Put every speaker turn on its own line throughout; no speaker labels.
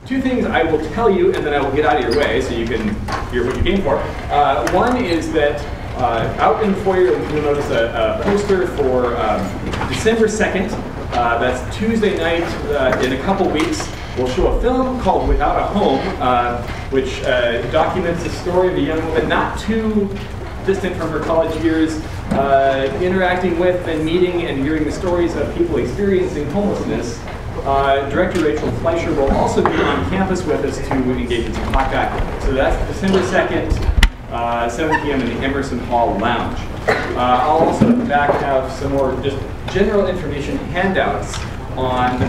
Two things I will tell you, and then I will get out of your way so you can hear what you came for. One is that out in the foyer, you'll notice a poster for December 2nd. That's Tuesday night in a couple weeks. We'll show a film called Without a Home, which documents the story of a young woman not too distant from her college years, interacting with and meeting and hearing the stories of people experiencing homelessness. Director Rachel Fleischer will also be on campus with us to engage in some talk. So that's December 2nd, 7 p.m. in the Emerson Hall Lounge. I'll also in the back have some more just general information handouts on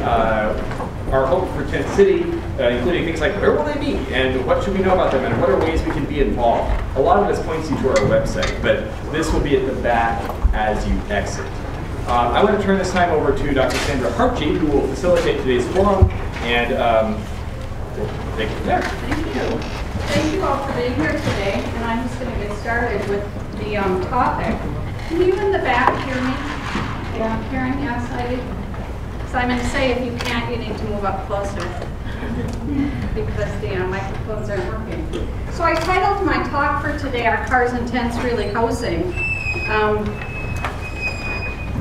our hope for Tent City, including things like where will they meet and what should we know about them and what are ways we can be involved. A lot of this points you to our website, but this will be at the back as you exit. I want to turn this time over to Dr. Sandra Hartje, who will facilitate today's forum, and we'll take it from there.
Thank you. Thank you all for being here today, and I'm just going to get started with the topic. Can you in the back hear me? Yeah, hearing? Yes, I do. So I'm going to say if you can't, you need to move up closer because the microphones aren't working. So I titled my talk for today, Are Cars and Tents Really Housing?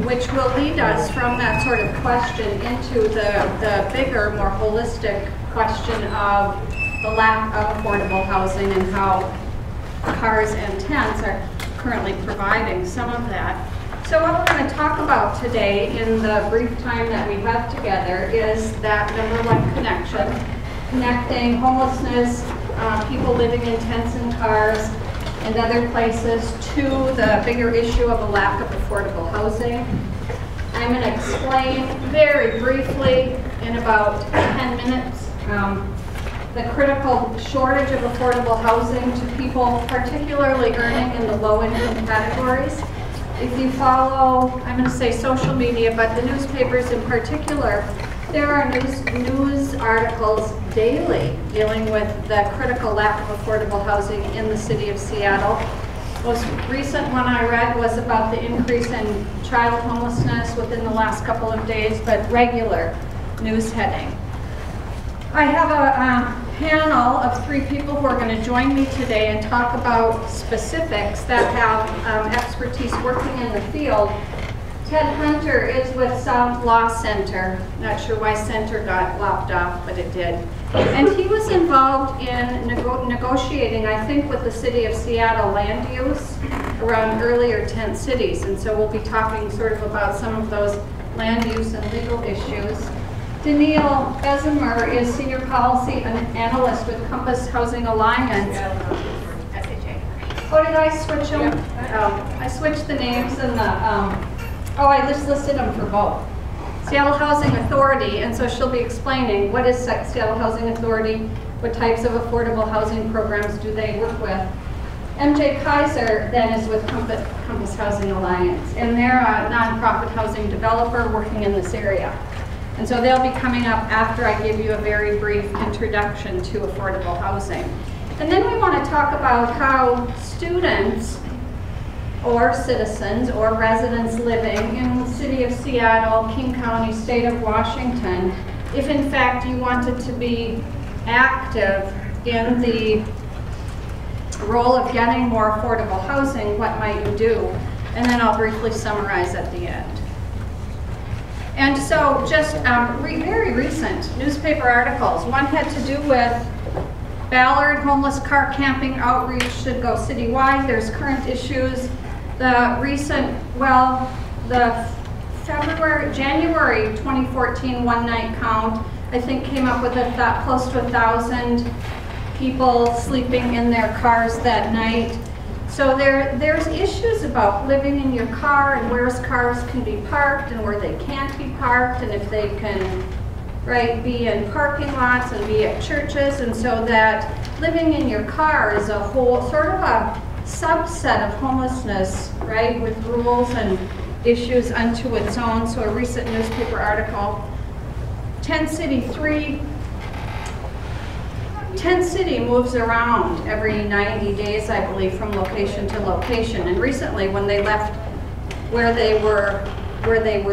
Which will lead us from that sort of question into the bigger, more holistic question of the lack of affordable housing and how cars and tents are currently providing some of that. So what we're going to talk about today in the brief time that we have together is that number one connection, connecting homelessness, people living in tents and cars, and other places to the bigger issue of a lack of affordable housing. I'm going to explain very briefly in about 10 minutes the critical shortage of affordable housing to people particularly earning in the low-income categories. If you follow, I'm going to say social media, but the newspapers in particular, there are news articles daily dealing with the critical lack of affordable housing in the city of Seattle. The most recent one I read was about the increase in child homelessness within the last couple of days, but regular news heading. I have a panel of 3 people who are going to join me today and talk about specifics that have expertise working in the field. Ted Hunter is with South Law Center. Not sure why center got lopped off, but it did. And he was involved in negotiating, I think, with the city of Seattle land use around earlier tent cities. And so we'll be talking sort of about some of those land use and legal issues. Denille Bezemer is Senior Policy Analyst with Compass Housing Alliance. Oh, did I switch them? Yeah. I switched the names and the... Oh, I just listed them for both. Seattle Housing Authority, and so she'll be explaining what is Seattle Housing Authority, what types of affordable housing programs do they work with. MJ Kiser then is with Compass Housing Alliance, and they're a nonprofit housing developer working in this area. And so they'll be coming up after I give you a very brief introduction to affordable housing. And then we want to talk about how students or citizens or residents living in the city of Seattle, King County, state of Washington, if in fact you wanted to be active in the role of getting more affordable housing, what might you do? And then I'll briefly summarize at the end. And so just very recent newspaper articles. One had to do with Ballard homeless car camping outreach should go citywide. There's current issues. The recent, well, the January 2014 one-night count, I think came up with close to 1,000 people sleeping in their cars that night. So there's issues about living in your car and where cars can be parked and where they can't be parked, and if they can, right, be in parking lots and be at churches, and so that living in your car is a whole sort of a subset of homelessness, right, with rules and issues unto its own. So a recent newspaper article, Tent City moves around every 90 days, I believe, from location to location. And recently, when they left where they were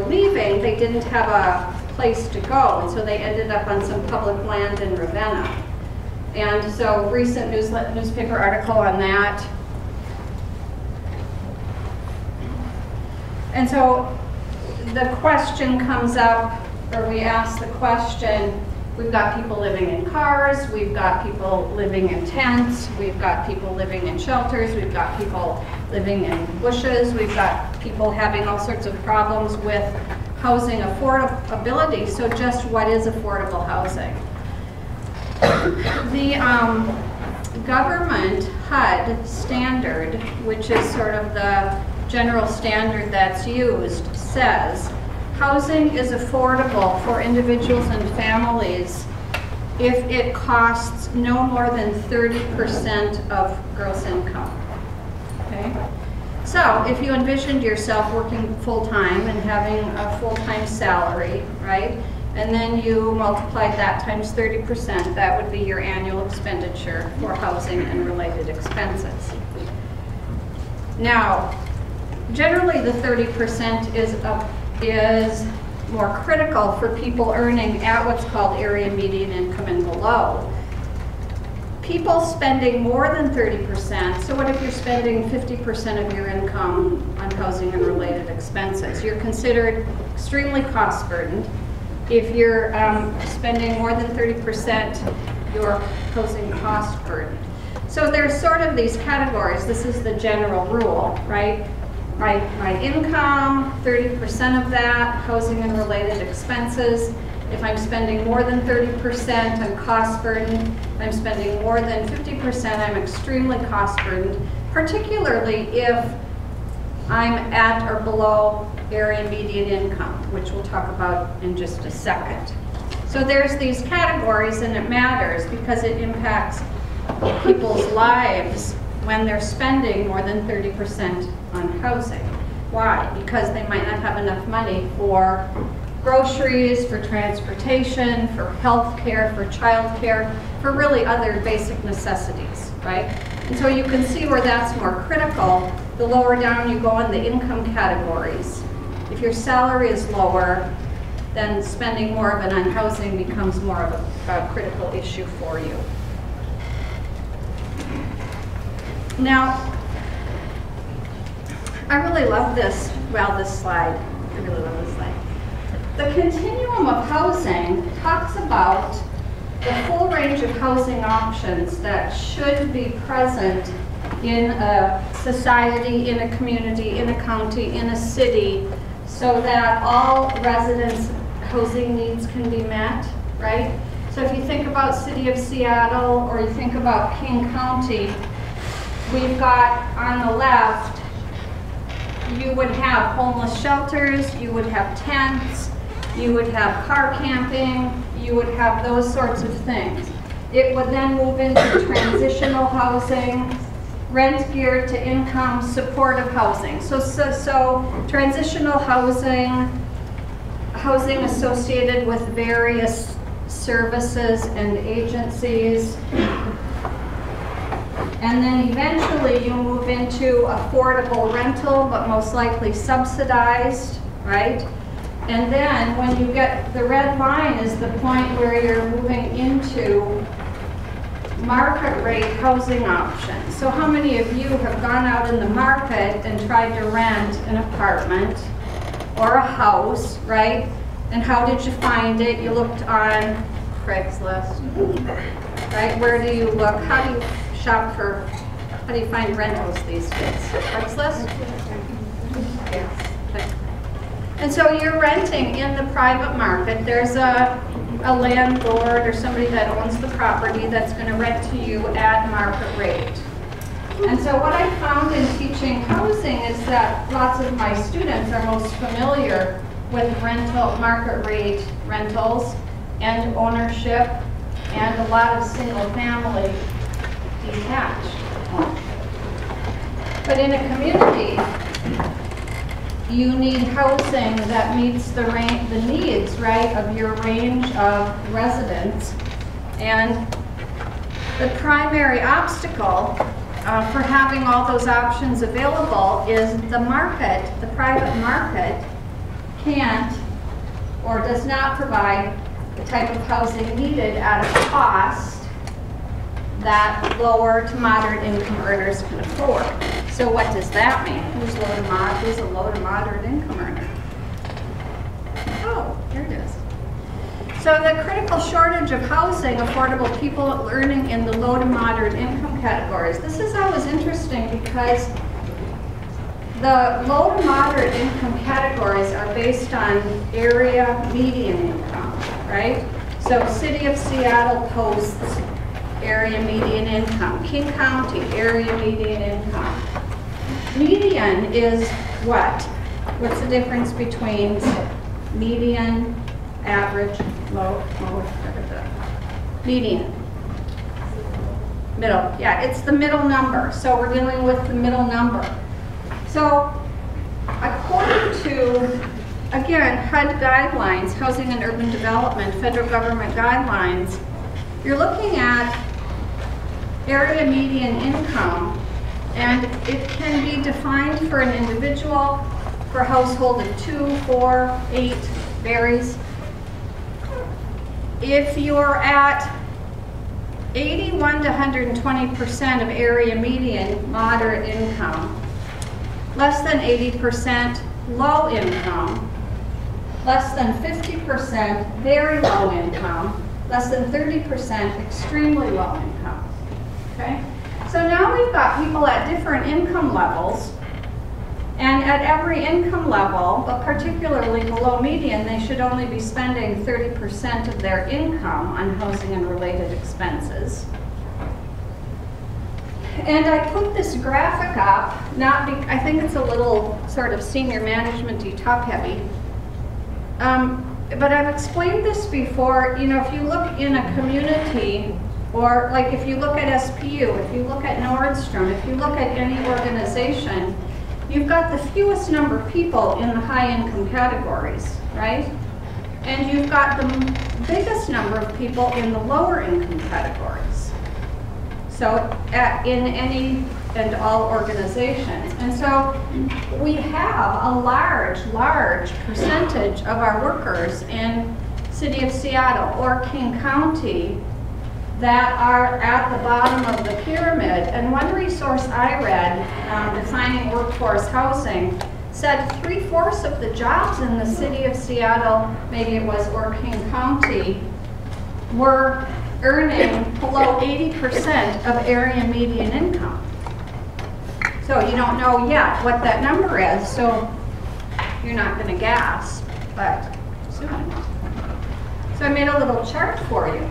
leaving, they didn't have a place to go, and so they ended up on some public land in Ravenna. And so recent newspaper article on that. And so the question comes up, or we ask the question, we've got people living in cars, we've got people living in tents, we've got people living in shelters, we've got people living in bushes, we've got people having all sorts of problems with housing affordability. So just what is affordable housing? The government HUD standard, which is sort of the general standard that's used, says housing is affordable for individuals and families if it costs no more than 30% of gross income. Okay? So if you envisioned yourself working full-time and having a full-time salary, right? And then you multiplied that times 30%, that would be your annual expenditure for housing and related expenses. Now, generally the 30% is more critical for people earning at what's called area median income and below. People spending more than 30%, so what if you're spending 50% of your income on housing and related expenses? You're considered extremely cost burdened. If you're spending more than 30%, you're housing cost burdened. So there's sort of these categories. This is the general rule, right? My income, 30% of that, housing and related expenses. If I'm spending more than 30%, I'm cost burdened. If I'm spending more than 50%, I'm extremely cost burdened, particularly if I'm at or below area median income, which we'll talk about in just a second. So there's these categories, and it matters because it impacts people's lives when they're spending more than 30% on housing. Why? Because they might not have enough money for groceries, for transportation, for health care, for child care, for really other basic necessities, right? And so you can see where that's more critical. The lower down you go in the income categories. If your salary is lower, then spending more of it on housing becomes more of a critical issue for you. Now, I really love this, this slide. I really love this slide. The continuum of housing talks about the full range of housing options that should be present in a society, in a community, in a county, in a city, so that all residents' housing needs can be met, right? So if you think about City of Seattle or you think about King County, we've got on the left, you would have homeless shelters, you would have tents, you would have car camping, you would have those sorts of things. It would then move into transitional housing, rent geared to income, supportive housing. So transitional housing, housing associated with various services and agencies. And then eventually you move into affordable rental, but most likely subsidized, right? And then when you get, the red line is the point where you're moving into market rate housing options. So how many of you have gone out in the market and tried to rent an apartment or a house, right? And how did you find it? You looked on Craigslist, right? Where do you look? How do you shop for, how do you find rentals these days? Craigslist? Yes. And so you're renting in the private market. There's a landlord or somebody that owns the property that's going to rent to you at market rate. And so what I found in teaching housing is that lots of my students are most familiar with market rate rentals and ownership and a lot of single family detached. But in a community, you need housing that meets the needs, right, of your range of residents. And the primary obstacle for having all those options available is the market, the private market, can't or does not provide the type of housing needed at a cost that lower to moderate income earners can afford. So what does that mean? Who's a low to moderate income earner? Oh, here it is. So the critical shortage of housing, affordable people earning in the low to moderate income categories. This is always interesting because the low to moderate income categories are based on area median income, right? So City of Seattle posts area median income. King County, area median income. Median is what? What's the difference between median, average, low, median? Middle, yeah, it's the middle number. So we're dealing with the middle number. So according to, again, HUD guidelines, Housing and Urban Development, federal government guidelines, you're looking at area median income, and it can be defined for an individual, for a household of 2, 4, 8, varies. If you're at 81 to 120% of area median moderate income, less than 80% low income, less than 50% very low income, less than 30% extremely low income. Okay? So now we've got people at different income levels, and at every income level, but particularly below median, they should only be spending 30% of their income on housing and related expenses. And I put this graphic up, I think it's a little sort of senior management-y, top-heavy. But I've explained this before. You know, if you look in a community, or like if you look at SPU, if you look at Nordstrom, if you look at any organization, you've got the fewest number of people in the high-income categories, right? And you've got the biggest number of people in the lower-income categories. So in any and all organizations. And so we have a large percentage of our workers in City of Seattle or King County that are at the bottom of the pyramid. And one resource I read, defining workforce housing, said 3/4 of the jobs in the City of Seattle, maybe it was, or King County, were earning below 80% of area median income. So you don't know yet what that number is, so you're not going to gasp, but soon. So I made a little chart for you.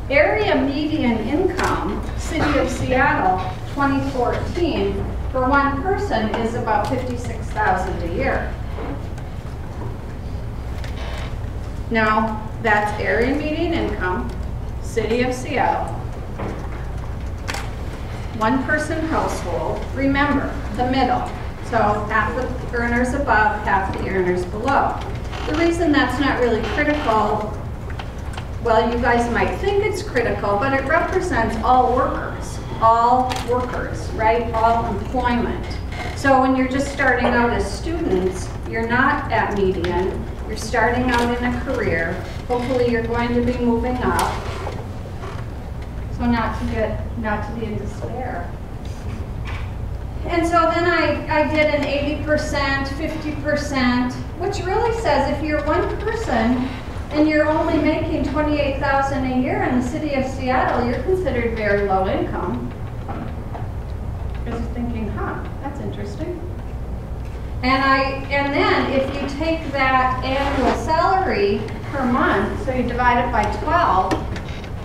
Area median income, City of Seattle, 2014, for one person is about $56,000 a year. Now, that's area median income, City of Seattle. One person household, remember, the middle. So half the earners above, half the earners below. The reason that's not really critical, well, you guys might think it's critical, but it represents all workers, right? All employment. So when you're just starting out as students, you're not at median, you're starting out in a career. Hopefully you're going to be moving up. So not to be in despair. And so then I did an 80%, 50%, which really says if you're one person and you're only making $28,000 a year in the City of Seattle, you're considered very low income. Because you're thinking, that's interesting. And then if you take that annual salary per month, so you divide it by 12,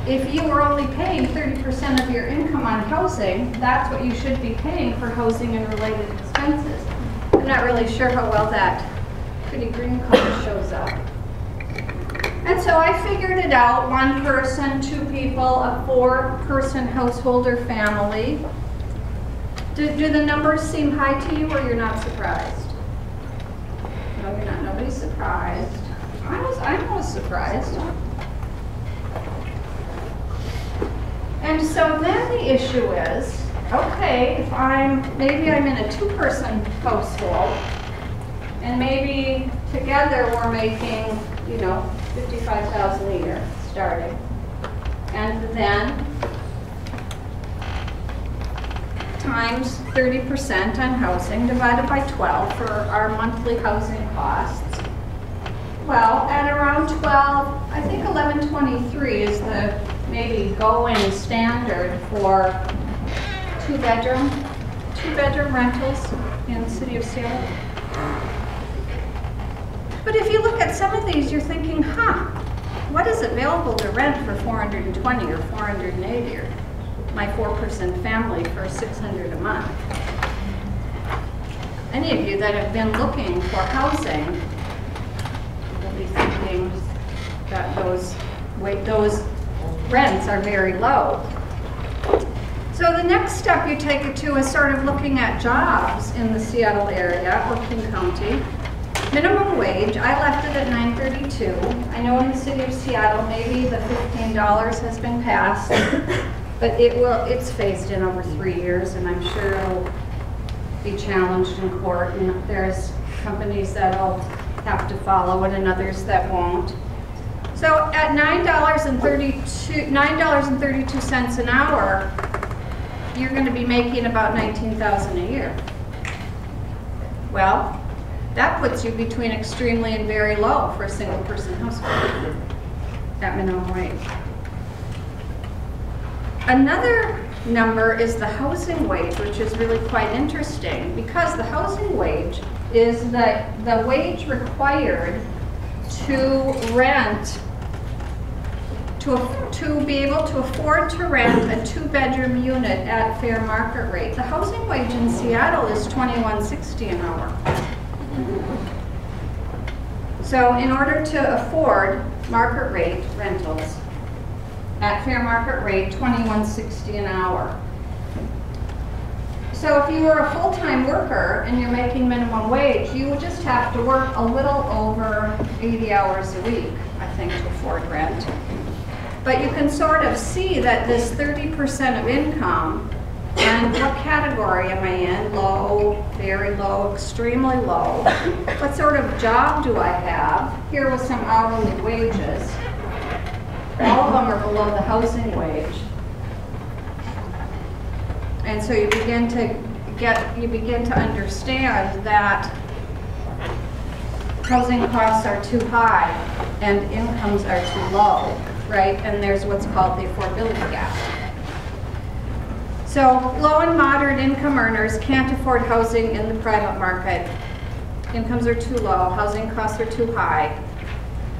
if you were only paying 30% of your income on housing, that's what you should be paying for housing and related expenses. I'm not really sure how well that pretty green color shows up. And so I figured it out, one person, two people, a 4-person household or family. Do the numbers seem high to you, or you're not surprised? No, you're not. Nobody's surprised. I was surprised. And so then the issue is, okay, if maybe I'm in a 2-person household, And maybe together we're making, you know, $55,000 a year starting. And then times 30% on housing divided by 12 for our monthly housing costs. Well, at around 12, I think 1123 is the maybe going standard for two-bedroom rentals in the city of Seattle. But if you look at some of these, you're thinking, what is available to rent for 420 or 480 or my 4-person family for $600 a month? Any of you that have been looking for housing will be thinking that those rents are very low. So the next step you take it to is sort of looking at jobs in the Seattle area or King County. Minimum wage, I left it at $9.32. I know in the city of Seattle, maybe the $15 has been passed, but it's phased in over 3 years, and I'm sure it'll be challenged in court, and there's companies that'll have to follow it and others that won't. So at $9.32 an hour, you're going to be making about $19,000 a year. Well, that puts you between extremely and very low for a single-person household at minimum wage. Another number is the housing wage, which is really quite interesting because the housing wage is the wage required to rent, to be able to afford to rent a 2-bedroom unit at fair market rate. The housing wage in Seattle is $21.60 an hour. So in order to afford market rate rentals at fair market rate, $21.60 an hour. So if you were a full-time worker and you're making minimum wage, you would just have to work a little over 80 hours a week, I think, to afford rent. But you can sort of see that this 30% of income, and what category am I in? Low, very low, extremely low. What sort of job do I have? Here with some hourly wages. All of them are below the housing wage. And so you begin to understand that housing costs are too high and incomes are too low, right? And there's what's called the affordability gap. So low and moderate income earners can't afford housing in the private market. Incomes are too low, housing costs are too high.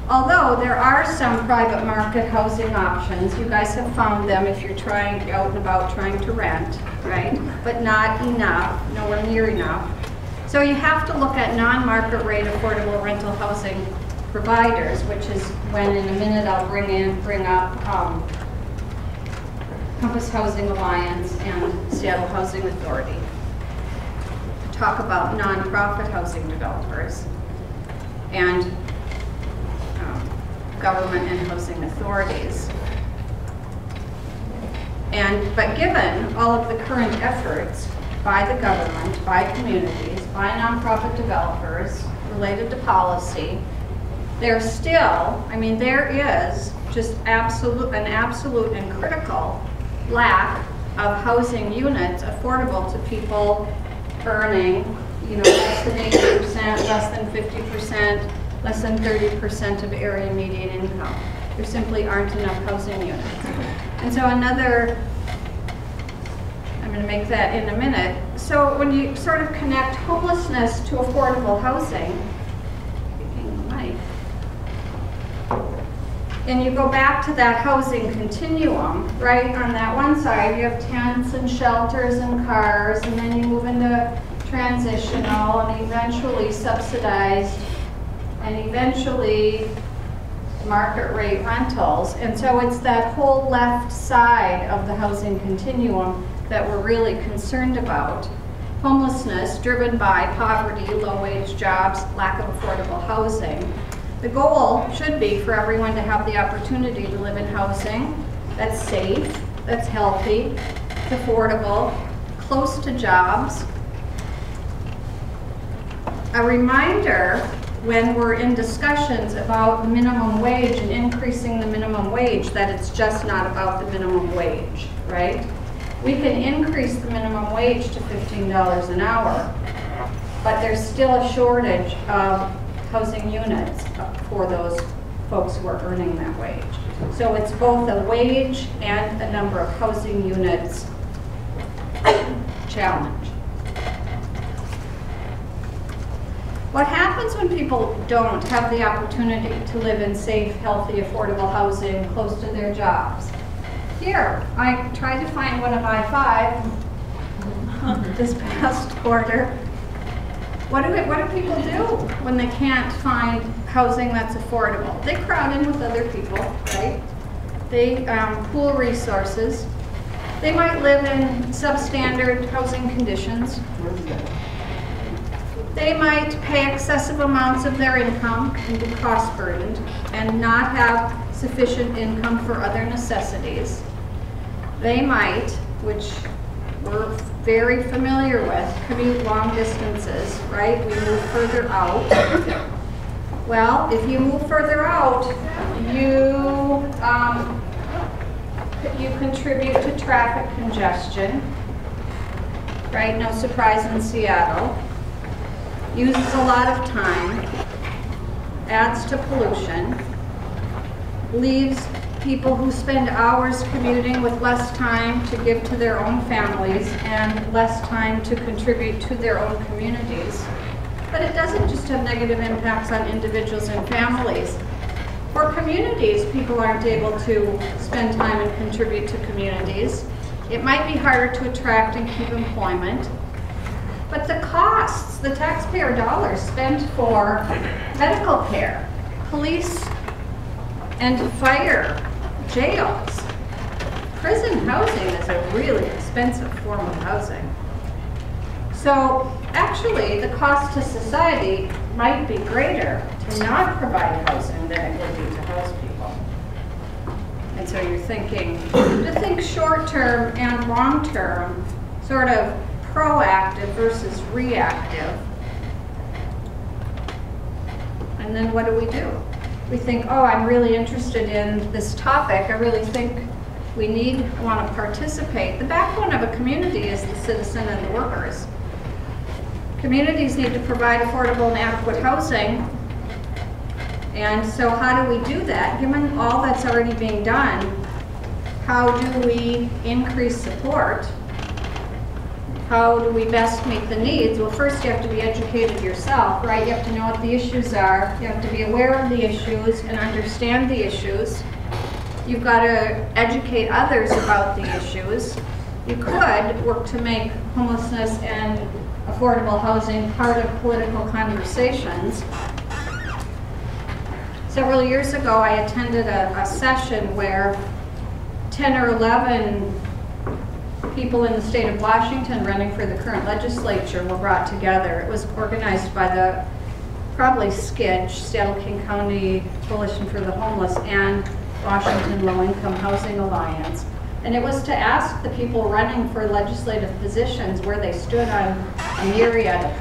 Although there are some private market housing options, you guys have found them if you're out and about trying to rent, right? But not enough, nowhere near enough. So you have to look at non-market rate affordable rental housing providers, which is when in a minute I'll bring up Compass Housing Alliance and Seattle Housing Authority. Talk about nonprofit housing developers and government and housing authorities. But given all of the current efforts by the government, by communities, by nonprofit developers related to policy, there is just an absolute and critical lack of housing units affordable to people earning, less than 80%, less than 50%, less than 30% of area median income. There simply aren't enough housing units. And so I'm going to make that in a minute. So when you sort of connect homelessness to affordable housing, and you go back to that housing continuum, right? On that one side, you have tents and shelters and cars, and then you move into transitional and eventually subsidized and eventually market rate rentals. And so it's that whole left side of the housing continuum that we're really concerned about. Homelessness driven by poverty, low wage jobs, lack of affordable housing. The goal should be for everyone to have the opportunity to live in housing that's safe, that's healthy, it's affordable, close to jobs, a reminder when we're in discussions about minimum wage and increasing the minimum wage that it's just not about the minimum wage, right? We can increase the minimum wage to $15 an hour, but there's still a shortage of housing units for those folks who are earning that wage. So it's both a wage and a number of housing units challenge. What happens when people don't have the opportunity to live in safe, healthy, affordable housing close to their jobs? Here, I tried to find one of I-5 this past quarter. What do people do when they can't find housing that's affordable? They crowd in with other people, right? They pool resources. They might live in substandard housing conditions. They might pay excessive amounts of their income and be cost burdened and not have sufficient income for other necessities. They might, which we're very familiar with, commute long distances, right? We move further out. Well, if you move further out, you contribute to traffic congestion, right? No surprise in Seattle. Uses a lot of time, adds to pollution, leaves people who spend hours commuting with less time to give to their own families and less time to contribute to their own communities. But it doesn't just have negative impacts on individuals and families. For communities, people aren't able to spend time and contribute to communities. It might be harder to attract and keep employment. But the costs, the taxpayer dollars spent for medical care, police and fire, jails, prison housing is a really expensive form of housing. So actually, the cost to society might be greater to not provide housing than it would be to house people. And so you're thinking, to think short-term and long-term, sort of proactive versus reactive. And then what do? We think, oh, I'm really interested in this topic. I really think we want to participate. The backbone of a community is the citizen and the workers. Communities need to provide affordable and adequate housing. And so how do we do that? Given all that's already being done, how do we increase support? How do we best meet the needs? Well, first you have to be educated yourself, right? You have to know what the issues are. You have to be aware of the issues and understand the issues. You've got to educate others about the issues. You could work to make homelessness and affordable housing part of political conversations. Several years ago, I attended a session where 10 or 11 people in the state of Washington running for the current legislature were brought together. It was organized by the probably SCIDH, Seattle-King County Coalition for the Homeless, and Washington Low-Income Housing Alliance. And it was to ask the people running for legislative positions where they stood on a myriad of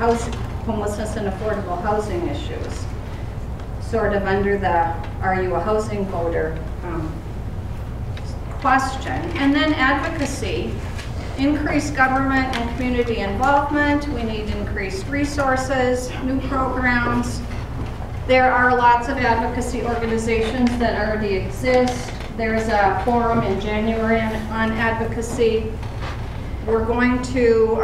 homelessness and affordable housing issues, sort of under the "Are you a housing voter?" question. And then advocacy. Increased government and community involvement. We need increased resources, new programs. There are lots of advocacy organizations that already exist. There's a forum in January on advocacy. We're going to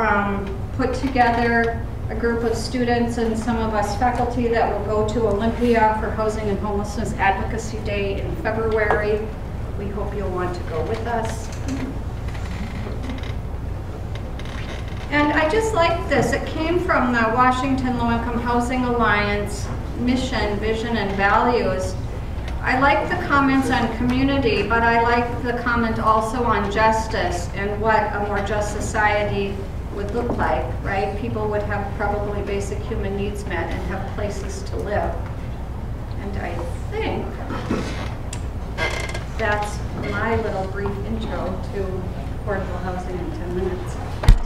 put together a group of students and some of us faculty that will go to Olympia for Housing and Homelessness Advocacy Day in February. We hope you'll want to go with us. And I just like this. It came from the Washington Low-Income Housing Alliance mission, vision, and values. I like the comments on community, but I like the comment also on justice and what a more just society would look like, right? People would have probably basic human needs met and have places to live. And I think that's my little brief intro to affordable housing in 10 minutes.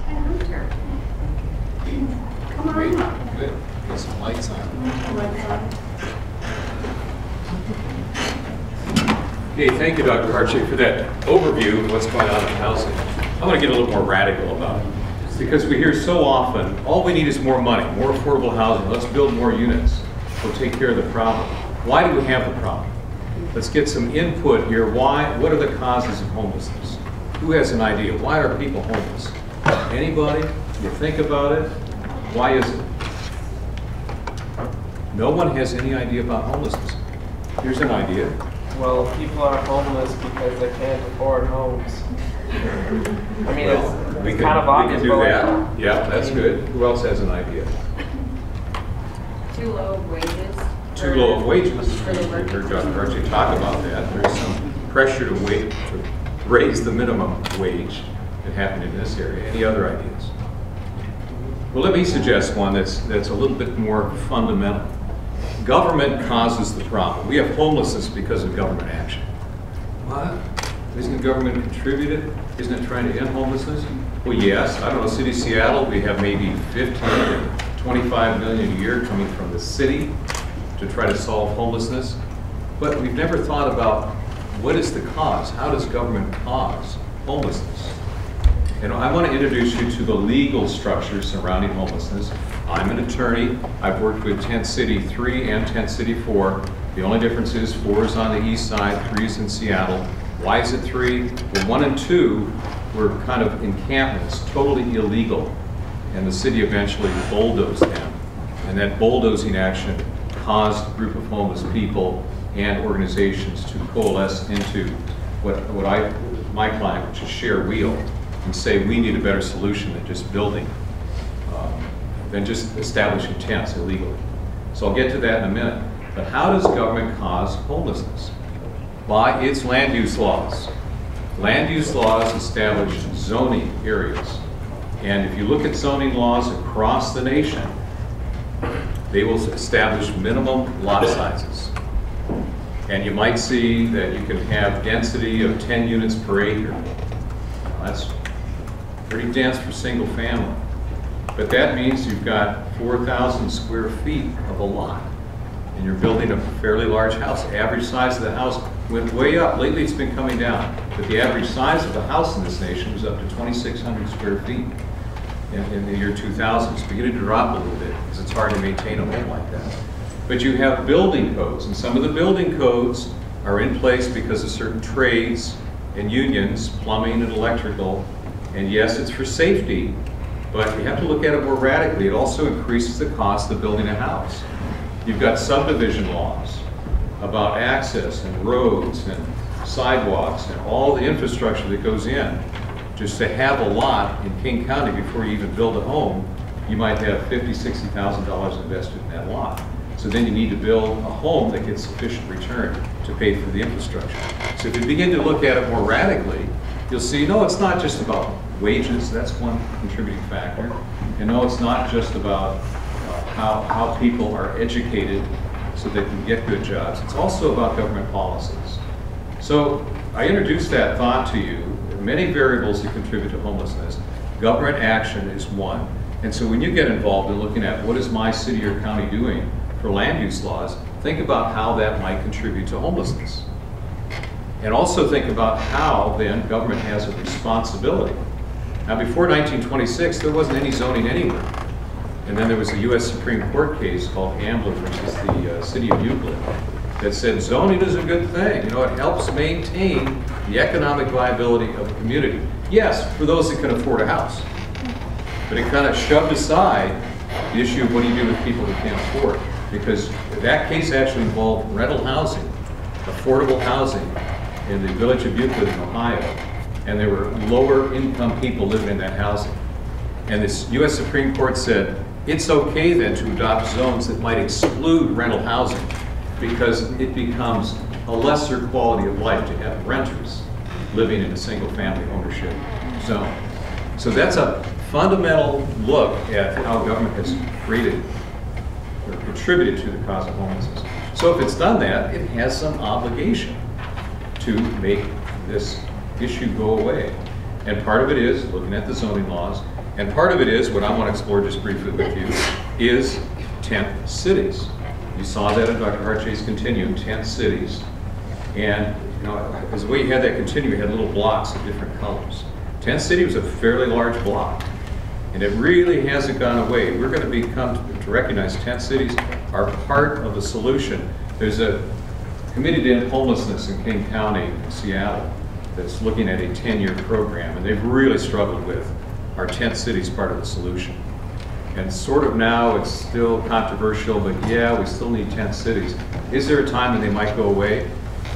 Hunter, come on up.
Get some lights on.
Okay, thank you, Dr. Hartje, for that overview of what's going on in housing. I want to get a little more radical about it, because we hear so often, all we need is more money, more affordable housing, let's build more units, we'll take care of the problem. Why do we have the problem? Let's get some input here. Why? What are the causes of homelessness? Who has an idea? Why are people homeless? Anybody? You think about it? Why is it? No one has any idea about homelessness. Here's an idea.
Well, people are homeless because they can't afford homes. I mean, it's kind of obvious.
We can do that. Yeah, that's good. Who else has an idea?
Too low of wages.
Too low of wages.
For the
We heard
workers.
Dr. Hartje talk about that. There's some pressure to raise the minimum wage that happened in this area. Any other ideas? Well, let me suggest one that's a little bit more fundamental. Government causes the problem. We have homelessness because of government action. What? Isn't the government contributed? Isn't it trying to end homelessness? Well, yes. I don't know, City of Seattle, we have maybe 15 to 25 million a year coming from the city to try to solve homelessness. But we've never thought about what is the cause? How does government cause homelessness? And I want to introduce you to the legal structure surrounding homelessness. I'm an attorney. I've worked with Tent City 3 and Tent City 4. The only difference is 4 is on the east side, 3 is in Seattle. Why is it 3? Well, 1 and 2 were kind of encampments, totally illegal. And the city eventually bulldozed them. And that bulldozing action caused a group of homeless people and organizations to coalesce into my client, which is Share Wheel, and say we need a better solution than just building, than just establishing tents illegally. So I'll get to that in a minute. But how does government cause homelessness? By its land use laws. Land use laws establish zoning areas. And if you look at zoning laws across the nation, they will establish minimum lot sizes. And you might see that you can have density of 10 units per acre. That's pretty dense for single family. But that means you've got 4,000 square feet of a lot. And you're building a fairly large house. The average size of the house went way up. Lately it's been coming down. But the average size of the house in this nation was up to 2,600 square feet in the year 2000. It's beginning to drop a little bit because it's hard to maintain a home like that. But you have building codes, and some of the building codes are in place because of certain trades and unions, plumbing and electrical. And yes, it's for safety, but you have to look at it more radically. It also increases the cost of building a house. You've got subdivision laws about access and roads and sidewalks and all the infrastructure that goes in. Just to have a lot in King County before you even build a home, you might have $50,000, $60,000 invested in that lot. So then you need to build a home that gets sufficient return to pay for the infrastructure. So if you begin to look at it more radically, you'll see, no, it's not just about wages. That's one contributing factor. And no, it's not just about how people are educated so they can get good jobs. It's also about government policies. So I introduced that thought to you. There are many variables that contribute to homelessness. Government action is one. And so when you get involved in looking at what is my city or county doing for land use laws, think about how that might contribute to homelessness. And also think about how then government has a responsibility. Now before 1926, there wasn't any zoning anywhere. And then there was a US Supreme Court case called Ambler versus the city of Euclid that said zoning is a good thing. You know, it helps maintain the economic viability of a community. Yes, for those that can afford a house. But it kind of shoved aside the issue of what do you do with people who can't afford. Because that case actually involved rental housing, affordable housing in the village of Euclid in Ohio. And there were lower income people living in that housing. And this US Supreme Court said, it's okay then to adopt zones that might exclude rental housing because it becomes a lesser quality of life to have renters living in a single family ownership zone. So that's a fundamental look at how government has created or contributed to the cause of homelessness. So if it's done that, it has some obligation to make this issue go away. And part of it is looking at the zoning laws, and part of it is, what I want to explore just briefly with you, is tent cities. You saw that in Dr. Hartje's continuum, tent cities. And you know, as the way you had that continuum, you had little blocks of different colors. Tent city was a fairly large block. And it really hasn't gone away. We're going to come to recognize tent cities are part of the solution. There's a committee to end homelessness in King County, Seattle, that's looking at a 10-year program, and they've really struggled with our tent cities part of the solution. And sort of now it's still controversial, but yeah, we still need tent cities. Is there a time when they might go away?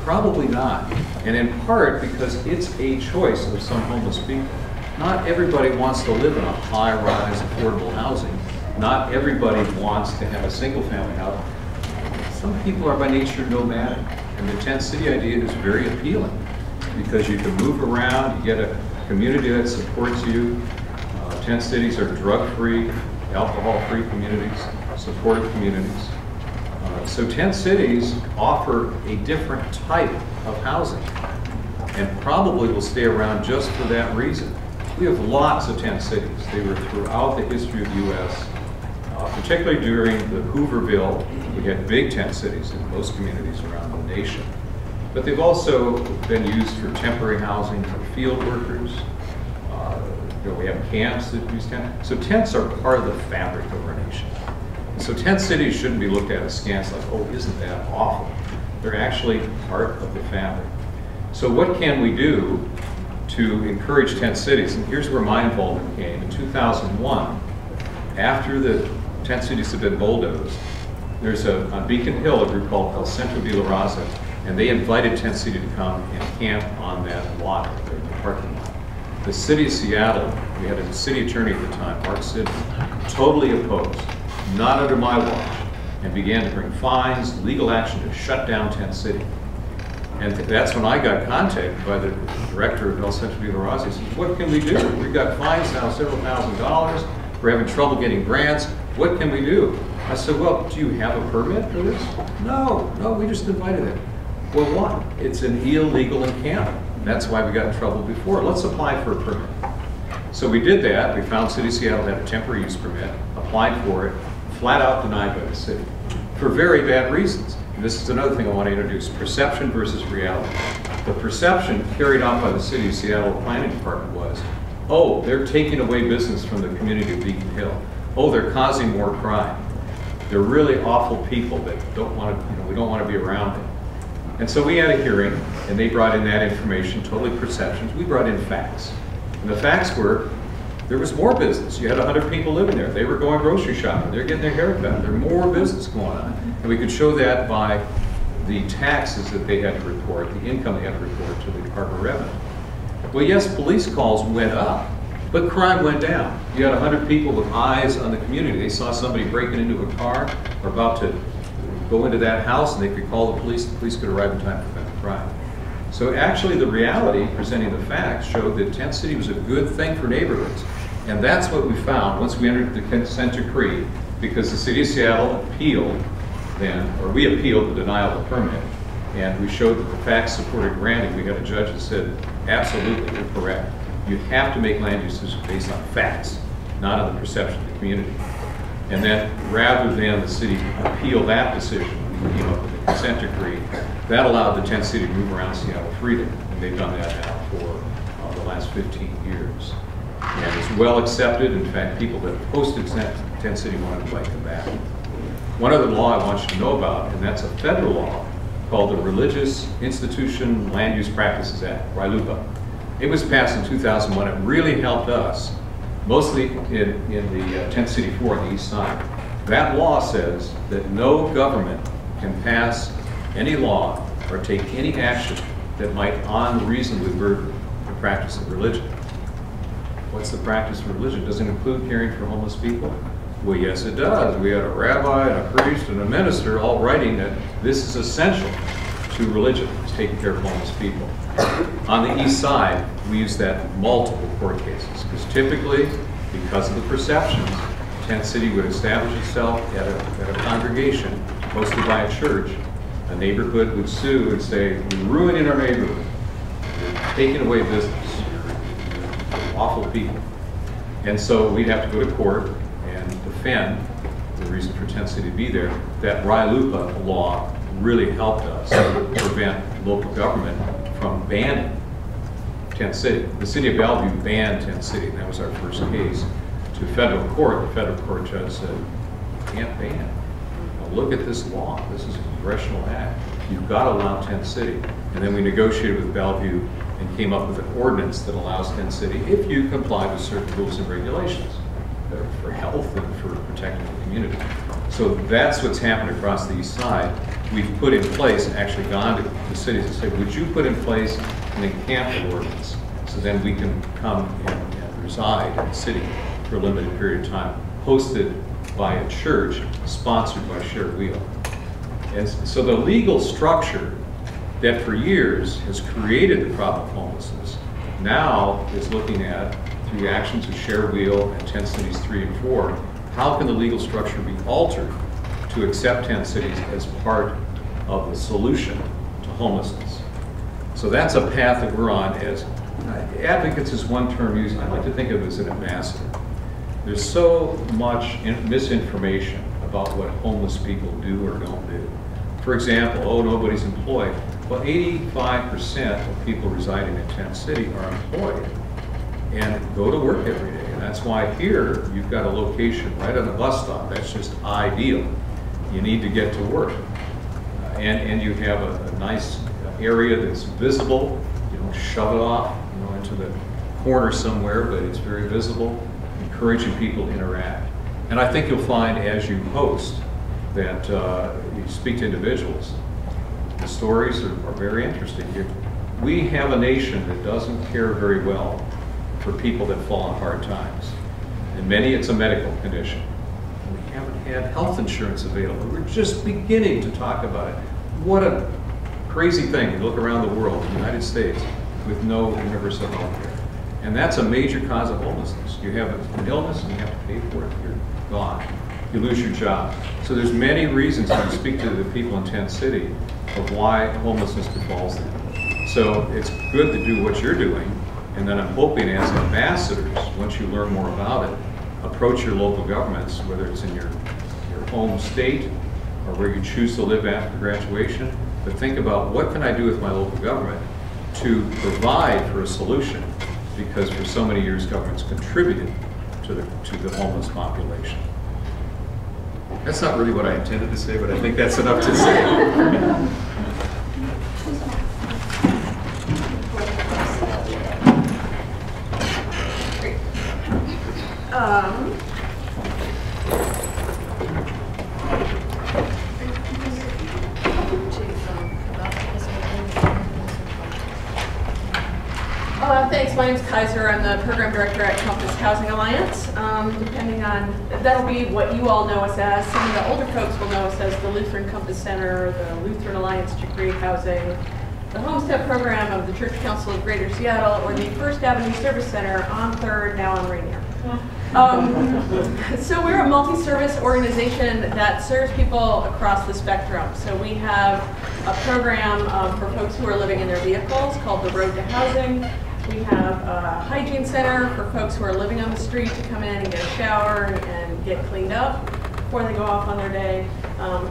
Probably not. And in part because it's a choice of some homeless people. Not everybody wants to live in a high-rise affordable housing. Not everybody wants to have a single-family house. Some people are by nature nomadic, and the tent city idea is very appealing because you can move around, you get a community that supports you. Tent cities are drug-free, alcohol-free communities, supportive communities. So tent cities offer a different type of housing and probably will stay around just for that reason. We have lots of tent cities. They were throughout the history of the U.S., particularly during the Hooverville. We had big tent cities in most communities around the nation. But they've also been used for temporary housing for field workers. We have camps that use tents. So tents are part of the fabric of our nation. And so tent cities shouldn't be looked at askance like, oh, isn't that awful? They're actually part of the fabric. So what can we do to encourage tent cities? And here's where my involvement came. In 2001, after the tent cities have been bulldozed, there's on Beacon Hill a group called El Centro de la Raza, and they invited Tent City to come and camp on that lot, the parking lot. The city of Seattle, we had a city attorney at the time, Mark Sidney, totally opposed, not under my watch, and began to bring fines, legal action to shut down Tent City. And that's when I got contacted by the director of El Centro de la Raza. He said, what can we do? We've got fines now, several $1,000s. We're having trouble getting grants. What can we do? I said, well, do you have a permit for this? No, we just invited it. Well, what? It's an illegal encampment. That's why we got in trouble before. Let's apply for a permit. So we did that. We found City of Seattle had a temporary use permit, applied for it, flat out denied by the city for very bad reasons. And this is another thing I want to introduce, perception versus reality. The perception carried out by the City of Seattle Planning Department was, oh, they're taking away business from the community of Beacon Hill. Oh, they're causing more crime. They're really awful people that don't want to, we don't want to be around them. And so we had a hearing, and they brought in that information, totally perceptions. We brought in facts. And the facts were, there was more business. You had 100 people living there. They were going grocery shopping. They're getting their hair cut. There's more business going on. And we could show that by the taxes that they had to report, the income they had to report to the Department of Revenue. Well, yes, police calls went up, but crime went down. You had 100 people with eyes on the community. They saw somebody breaking into a car or about to go into that house, and they could call the police could arrive in time to prevent the crime. So actually the reality, presenting the facts, showed that Tent City was a good thing for neighborhoods. And that's what we found once we entered the consent decree, because the City of Seattle appealed then, or we appealed the denial of the permit, and we showed that the facts supported granting. We had a judge that said, absolutely, you're correct. You have to make land use decisions based on facts, not on the perception of the community. And then rather than the city appeal that decision, we came up with a consent decree that allowed the Tent City to move around Seattle freely. And they've done that now for the last 15 years. And it's well accepted. In fact, people that posted Tent City want to invite them back. One other law I want you to know about, and that's a federal law called the Religious Institution Land Use Practices Act, RILUPA. It was passed in 2001. It really helped us, mostly in the Tent City 4 on the east side. That law says that no government can pass any law or take any action that might unreasonably burden the practice of religion. What's the practice of religion? Does it include caring for homeless people? Well, yes, it does. We had a rabbi and a priest and a minister all writing that this is essential to religion, is taking care of homeless people. On the east side, we use that in multiple court cases, because typically, because of the perceptions, Tent City would establish itself at a congregation hosted by a church. A neighborhood would sue and say, you're ruining our neighborhood. You're taking away business. You're awful people. And so we'd have to go to court and defend the reason for Tent City to be there, that RILUPA law really helped us prevent local government from banning Tent City. The city of Bellevue banned Tent City, and that was our first case. To federal court, the federal court judge said, you can't ban. Now look at this law. This is a congressional act. You've got to allow Tent City. And then we negotiated with Bellevue and came up with an ordinance that allows Tent City if you comply with certain rules and regulations that are for health and for protecting the community. So that's what's happened across the east side. We've put in place, actually gone to the cities and said, would you put in place an encampment ordinance so then we can come and reside in the city for a limited period of time, hosted by a church, sponsored by Shared Wheel. And so the legal structure that for years has created the problem of homelessness now is looking at, through the actions of Shared Wheel and Tent Cities 3 and 4, how can the legal structure be altered to accept Tent Cities as part of the solution to homelessness. So that's a path that we're on. As advocates is one term used. I like to think of it as an ambassador. There's so much misinformation about what homeless people do or don't do. For example, oh, nobody's employed. Well, 85% of people residing in Tent City are employed and go to work every day. And that's why here you've got a location right on the bus stop. That's just ideal. You need to get to work. And you have a nice area that's visible. You don't shove it off, into the corner somewhere, but it's very visible, encouraging people to interact. And I think you'll find as you host that you speak to individuals, the stories are very interesting. We have a nation that doesn't care very well for people that fall on hard times. In many, it's a medical condition. We haven't had health insurance available. We're just beginning to talk about it. What a crazy thing. You look around the world, the United States, with no universal health care. And that's a major cause of homelessness. You have an illness and you have to pay for it, you're gone. You lose your job. So there's many reasons when you speak to the people in Tent City of why homelessness befalls them. So it's good to do what you're doing, and then I'm hoping as ambassadors, once you learn more about it, approach your local governments, whether it's in your home state or where you choose to live after graduation, but think about what can I do with my local government to provide for a solution, because for so many years governments contributed to the homeless population. That's not really what I intended to say, but I think that's enough to say.
Thanks, my name's Kiser. I'm the program director at Compass Housing Alliance. Depending on, that'll be what you all know us as. Some of the older folks will know us as the Lutheran Compass Center, the Lutheran Alliance to Create Housing, the Homestead Program of the Church Council of Greater Seattle, or the First Avenue Service Center on 3rd, now on Rainier. So we're a multi-service organization that serves people across the spectrum. So we have a program for folks who are living in their vehicles called the Road to Housing. We have a hygiene center for folks who are living on the street to come in and get a shower and get cleaned up before they go off on their day.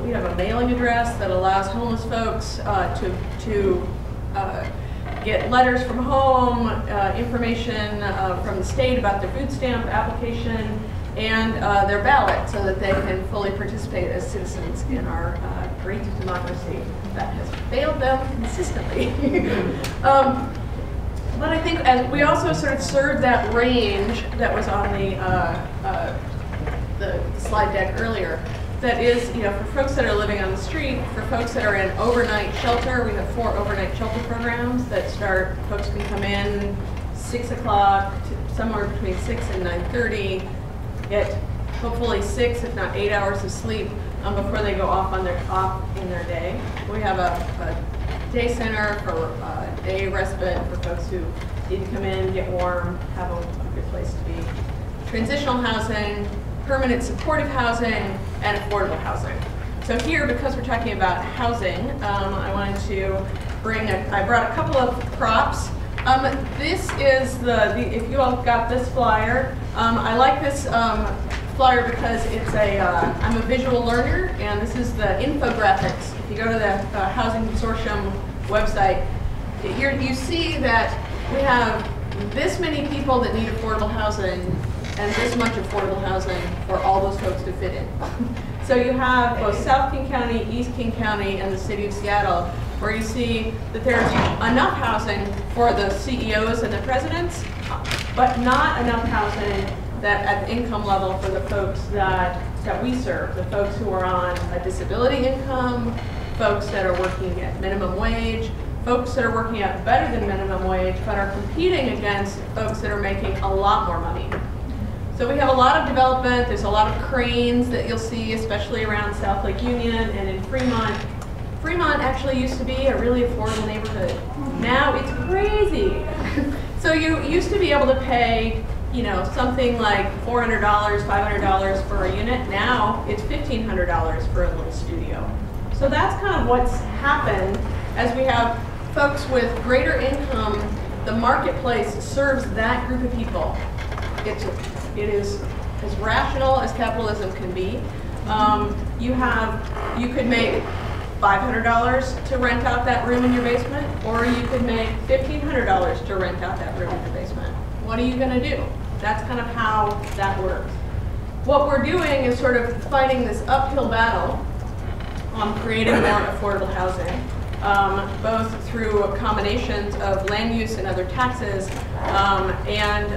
We have a mailing address that allows homeless folks to get letters from home, information from the state about their food stamp application, and their ballot so that they can fully participate as citizens in our great democracy that has failed them consistently. But I think as we also sort of serve that range that was on the slide deck earlier, that is, for folks that are living on the street, for folks that are in overnight shelter. We have 4 overnight shelter programs that start, folks can come in 6 o'clock to somewhere between 6 and 9:30, get hopefully 6, if not 8 hours of sleep before they go off in their day. We have a day center for day respite for folks who need to come in, get warm, have a good place to be. Transitional housing, permanent supportive housing, and affordable housing. So here, because we're talking about housing, I wanted to I brought a couple of props. This is if you all got this flyer, I like this flyer because it's I'm a visual learner, and this is the infographics. If you go to the Housing Consortium website, you see that we have this many people that need affordable housing and this much affordable housing for all those folks to fit in. So you have both South King County, East King County, and the city of Seattle, where you see that there's enough housing for the CEOs and the presidents, but not enough housing that at the income level for the folks that we serve, the folks who are on a disability income, folks that are working at minimum wage, folks that are working at better than minimum wage, but are competing against folks that are making a lot more money. So we have a lot of development. There's a lot of cranes that you'll see, especially around South Lake Union and in Fremont. Fremont actually used to be a really affordable neighborhood. Now it's crazy. So you used to be able to pay, you know, something like $400, $500 for a unit. Now it's $1,500 for a little studio. So that's kind of what's happened as we have folks with greater income. The marketplace serves that group of people. It is as rational as capitalism can be. You could make $500 to rent out that room in your basement, or you could make $1,500 to rent out that room in your basement. What are you going to do? That's kind of how that works. What we're doing is sort of fighting this uphill battle on creating more affordable housing, both through combinations of land use and other taxes, and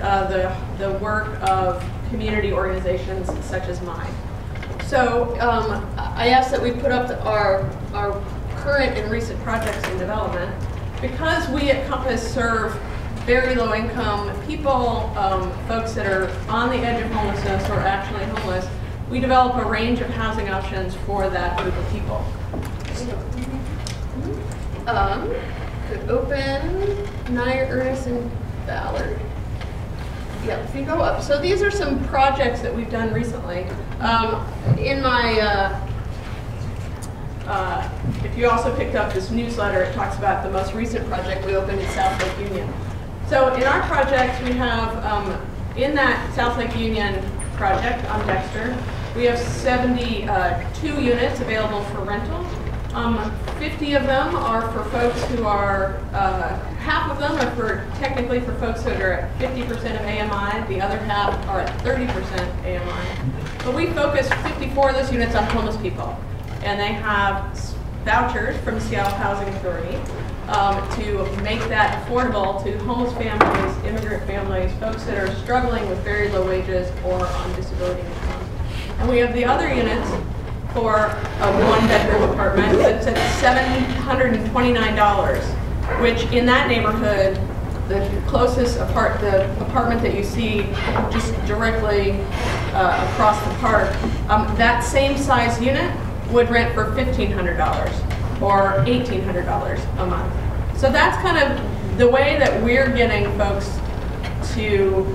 the work of community organizations such as mine. So I asked that we put up our current and recent projects in development. Because we at Compass serve very low income people, folks that are on the edge of homelessness or actually homeless, we develop a range of housing options for that group of people. Could open Naya, Ernest, and Ballard. Yeah, if you go up. So these are some projects that we've done recently. In my, if you also picked up this newsletter, it talks about the most recent project we opened in South Lake Union. So in our projects, we have, in that South Lake Union project on Dexter, we have 72 units available for rental. 50 of them are for folks who are, half of them are technically for folks that are at 50% of AMI, the other half are at 30% AMI. But we focus 54 of those units on homeless people. And they have vouchers from the Seattle Housing Authority to make that affordable to homeless families, immigrant families, folks that are struggling with very low wages or on disability income. And we have the other units for a one-bedroom apartment that's at $729, which in that neighborhood, the closest apartment that you see just directly across the park, that same size unit would rent for $1,500 or $1,800 a month. So that's kind of the way that we're getting folks to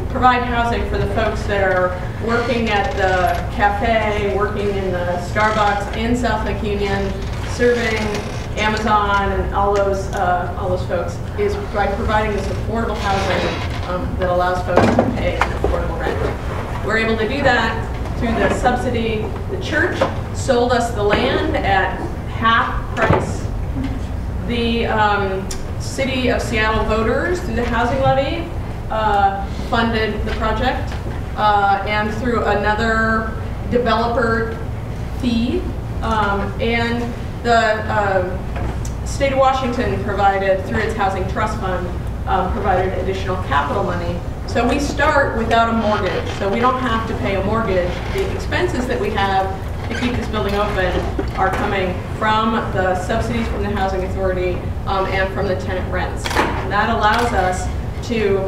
provide housing for the folks that are working at the cafe, working in the Starbucks in South Lake Union, serving Amazon and all those folks, is by providing this affordable housing that allows folks to pay an affordable rent. We're able to do that through the subsidy. The church sold us the land at half price. The City of Seattle voters, through the housing levy, funded the project, and through another developer fee, and the state of Washington provided, through its housing trust fund, provided additional capital money. So we start without a mortgage, so we don't have to pay a mortgage. The expenses that we have to keep this building open are coming from the subsidies from the Housing Authority and from the tenant rents. And that allows us to,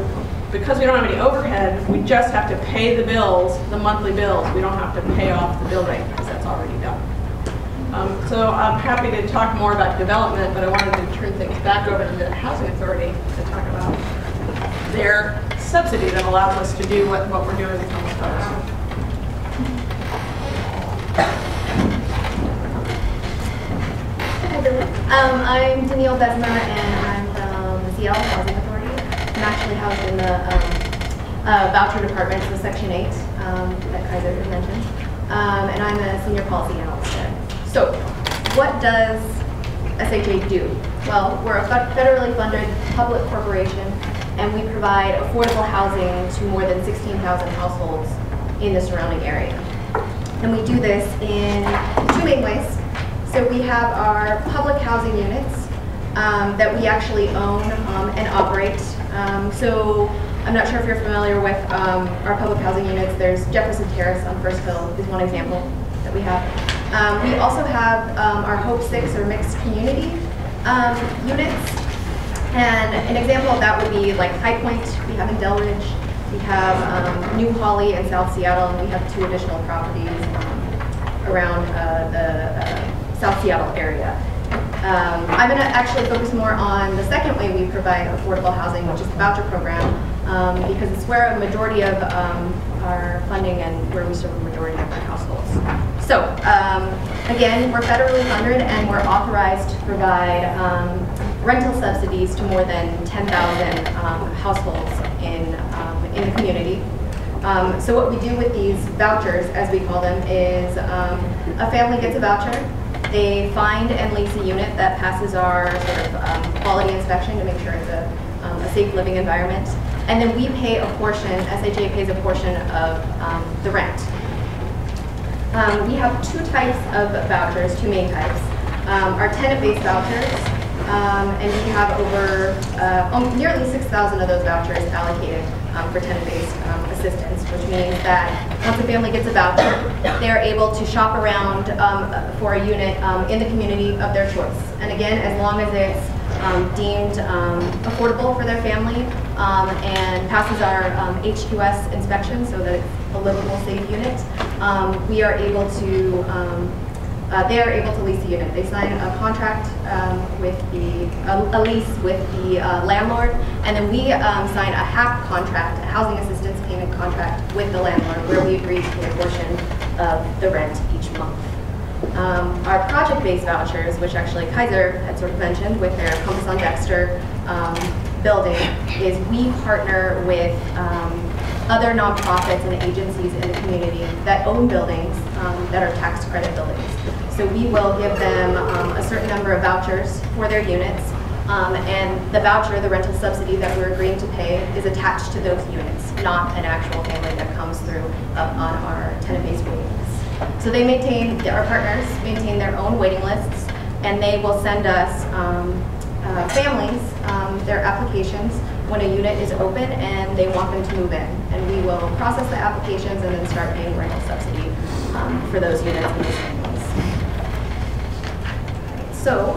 because we don't have any overhead, we just have to pay the bills, the monthly bills. We don't have to pay off the building because that's already done. So I'm happy to talk more about development, but I wanted to turn things back over to the Housing Authority to talk about their subsidy that allows us to do what we're doing with homeless folks.
I'm Denille Bezemer, and I'm from the Seattle Housing Authority. I'm actually housed in the voucher department, so Section 8. that Kiser had mentioned. And I'm a senior policy analyst there. So what does SHA do? Well, we're a federally funded public corporation, and we provide affordable housing to more than 16,000 households in the surrounding area. And we do this in two main ways. So we have our public housing units that we actually own and operate. So I'm not sure if you're familiar with our public housing units. There's Jefferson Terrace on First Hill is one example that we have. We also have our Hope 6 or mixed community units. And an example of that would be like High Point, we have in Delridge, we have New Holly in South Seattle, and we have 2 additional properties around the South Seattle area. I'm going to actually focus more on the second way we provide affordable housing, which is the voucher program, because it's where a majority of our funding and where we serve a majority of our households. So again, we're federally funded and we're authorized to provide rental subsidies to more than 10,000 households in the community. So what we do with these vouchers, as we call them, is a family gets a voucher. They find and lease a unit that passes our sort of quality inspection to make sure it's a safe living environment. And then we pay a portion, SHA pays a portion of the rent. We have 2 types of vouchers, 2 main types. Our tenant-based vouchers, and we have over nearly 6,000 of those vouchers allocated for tenant-based assistance, which means that once a family gets a voucher, they're able to shop around for a unit in the community of their choice. And again, as long as it's deemed affordable for their family and passes our HQS inspection so that it's a livable, safe unit, we are able to they are able to lease the unit. They sign a contract with a lease with the landlord, and then we sign a HAP contract, a housing assistance payment contract with the landlord, where we agree to pay a portion of the rent each month. Our project-based vouchers, which actually Kiser had sort of mentioned with their Compass on Dexter building, is we partner with other nonprofits and agencies in the community that own buildings that are tax credit buildings. So we will give them a certain number of vouchers for their units, and the voucher, the rental subsidy that we're agreeing to pay, is attached to those units, not an actual family that comes through on our tenant-based waiting lists. So they maintain, our partners maintain their own waiting lists, and they will send us families their applications when a unit is open and they want them to move in. And we will process the applications and then start paying rental subsidy for those units and those families. So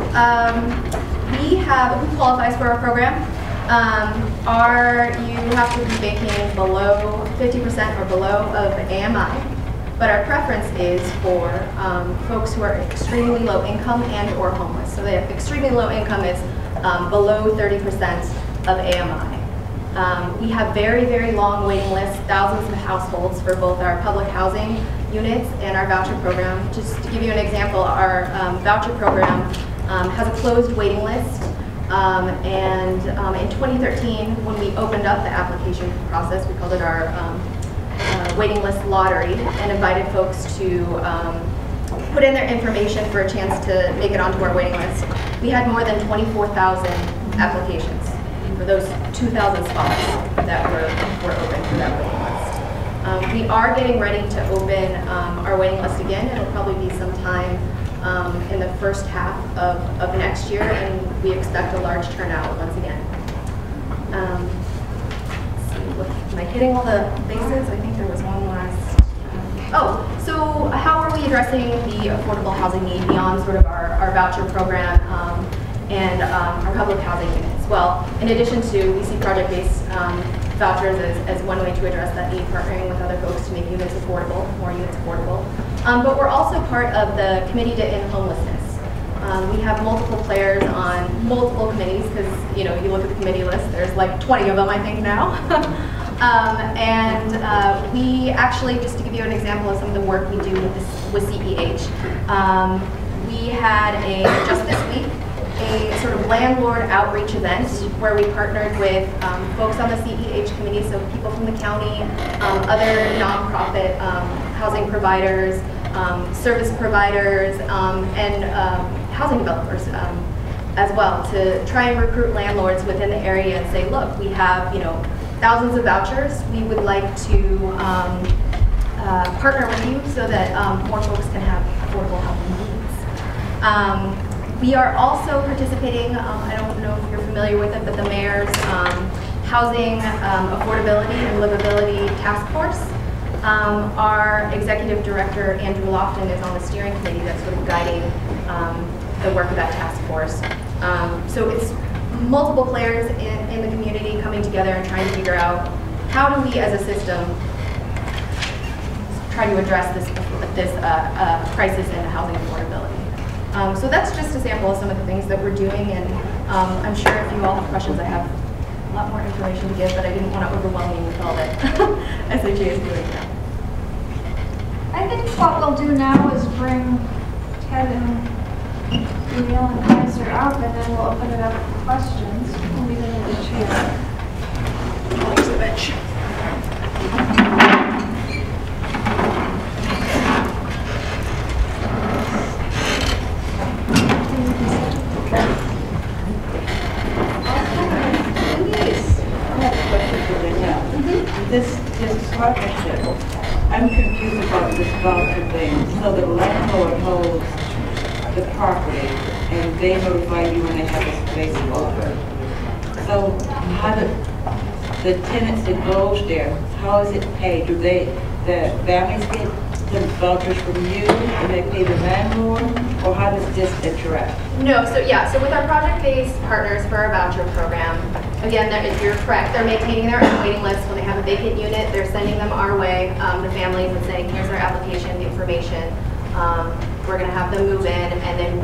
who qualifies for our program? You have to be making below 50% or below of AMI. But our preference is for folks who are extremely low income and or homeless. So they have extremely low income is below 30% of AMI. We have very, very long waiting lists, thousands of households for both our public housing units and our voucher program. Just to give you an example, our voucher program has a closed waiting list. In 2013, when we opened up the application process, we called it our waiting list lottery, and invited folks to put in their information for a chance to make it onto our waiting list. We had more than 24,000 applications for those 2,000 spots that were open for that waiting list. We are getting ready to open our waiting list again. It'll probably be sometime in the first half of next year, and we expect a large turnout once again. Am I hitting all the bases? I think there was one last. So how are we addressing the affordable housing need beyond sort of our voucher program and our public housing units? Well, in addition to, we see project-based vouchers as one way to address that need, partnering with other folks to make units affordable, more units affordable. But we're also part of the Committee to End Homelessness. We have multiple players on multiple committees, because you look at the committee list, there's like 20 of them I think now. We actually, just to give you an example of some of the work we do with CEH, we had just this week, a sort of landlord outreach event where we partnered with folks on the CEH committee, so people from the county, other nonprofit housing providers, service providers, and housing developers as well, to try and recruit landlords within the area and say, look, we have thousands of vouchers. We would like to partner with you so that more folks can have affordable housing needs. We are also participating, I don't know if you're familiar with it, but the mayor's Housing Affordability and Livability Task Force. Our executive director, Andrew Lofton, is on the steering committee that's sort of guiding the work of that task force. So it's multiple players in the community coming together and trying to figure out how do we as a system try to address this crisis in housing affordability. So that's just a sample of some of the things that we're doing, and I'm sure if you all have questions, I have a lot more information to give, but I didn't want to overwhelm you with all that SHA is doing now.
I think what we'll do now is bring Ted and Denille and Kiser up, and then we'll open it up for questions. We'll leave it in the chair.
Alex the bench.
This partnership, I'm confused about this voucher thing. So the landlord holds the property and they notify you when they have a space open. So how the tenants that goes there, how is it paid? Do the families get the vouchers from you and they pay the landlord, or how does this interact?
No, so with our project-based partners for our voucher program, again, you're correct, they're maintaining their own waiting list. When they have a vacant unit, they're sending them our way, the families, and saying, here's our application, the information. We're going to have them move in, and then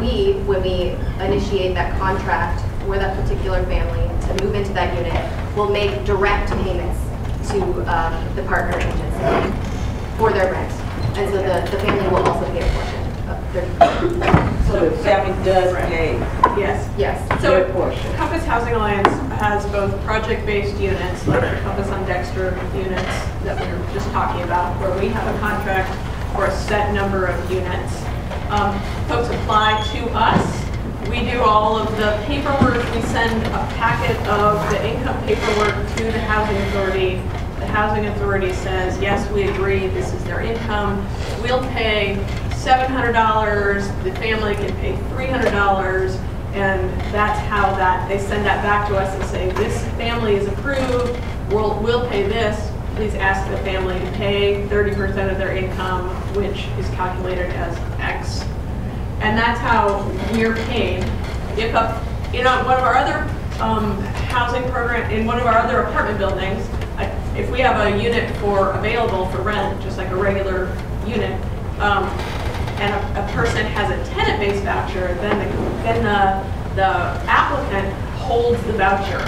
when we initiate that contract for that particular family to move into that unit, we'll make direct payments to the partner agency for their rent. And so the family will also pay a portion of their
So the family does pay
Yes.
Yes.
So
their portion.
Compass Housing Alliance has both project-based units, like the Compass on Dexter units that we were just talking about, where we have a contract for a set number of units. Folks apply to us. We do all of the paperwork. We send a packet of the income paperwork to the Housing Authority. The Housing Authority says, yes, we agree, this is their income. We'll pay $700, the family can pay $300, and that's how they send that back to us and say, this family is approved, we'll pay this. Please ask the family to pay 30% of their income, which is calculated as X. And that's how we're paid. If one of our other housing program, in one of our other apartment buildings, if we have a unit available for rent, just like a regular unit, and a person has a tenant-based voucher, then the applicant holds the voucher.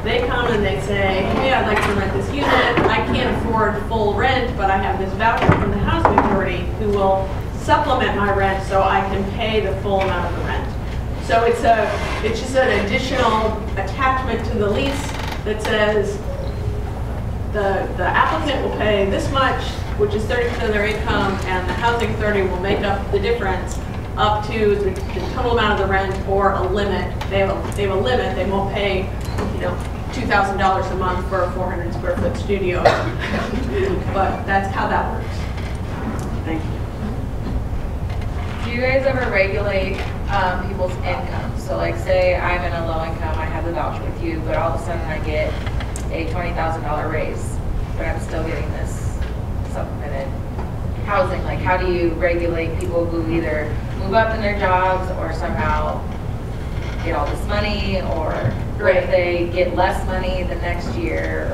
They come and they say, hey, I'd like to rent this unit. I can't afford full rent, but I have this voucher from the Housing Authority who will supplement my rent so I can pay the full amount of the rent. So it's just an additional attachment to the lease that says the applicant will pay this much, which is 30% of their income, and the Housing Authority will make up the difference up to the total amount of the rent or a limit. They have a limit. They won't pay, $2,000 a month for a 400 square foot studio. But that's how that works.
Thank you.
Do you guys ever regulate people's income? So like say I'm in a low income, I have the voucher with you, but all of a sudden I get a $20,000 raise, but I'm still getting this supplemented housing. Like how do you regulate people who either move up in their jobs or somehow get all this money, or if they get less money the next year?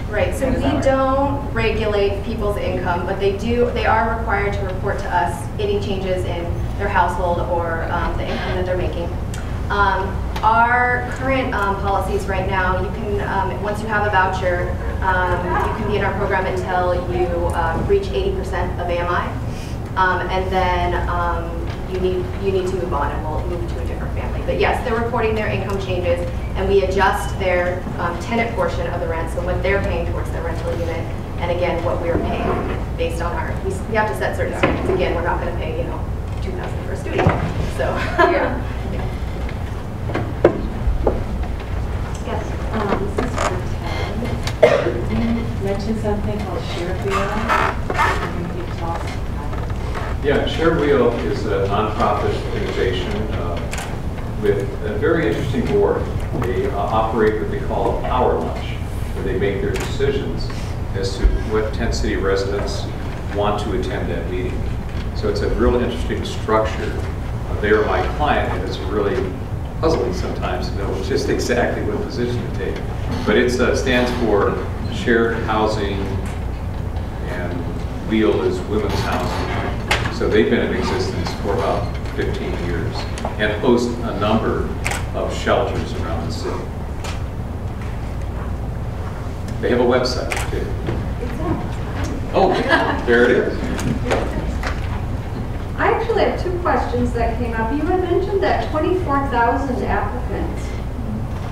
Right, so we don't regulate people's income, but they are required to report to us any changes in their household or the income that they're making. Our current policies right now, you can, once you have a voucher, you can be in our program until you reach 80% of AMI. And then you need to move on and we'll move to a different family. But yes, they're reporting their income changes and we adjust their tenant portion of the rent, so what they're paying towards their rental unit, and again, what we're paying based on our, we have to set certain standards. Again, we're not going to pay, you know, $2,000 for a studio. So, yeah.
Yes.
This is for Ted. You mentioned something called Share Wheel. Can you talk about it?
Yeah, Share Wheel is a nonprofit organization with a very interesting board. They operate what they call a power lunch, where they make their decisions as to what tent city residents want to attend that meeting. So it's a real interesting structure. They are my client, and it's really puzzling sometimes to know just exactly what position to take. But it stands for Shared Housing, and Wheel is Women's Housing. So they've been in existence for about 15 years and host a number of shelters around the city. They have a website too. Oh, there it is.
I actually have two questions that came up. You had mentioned that 24,000 applicants,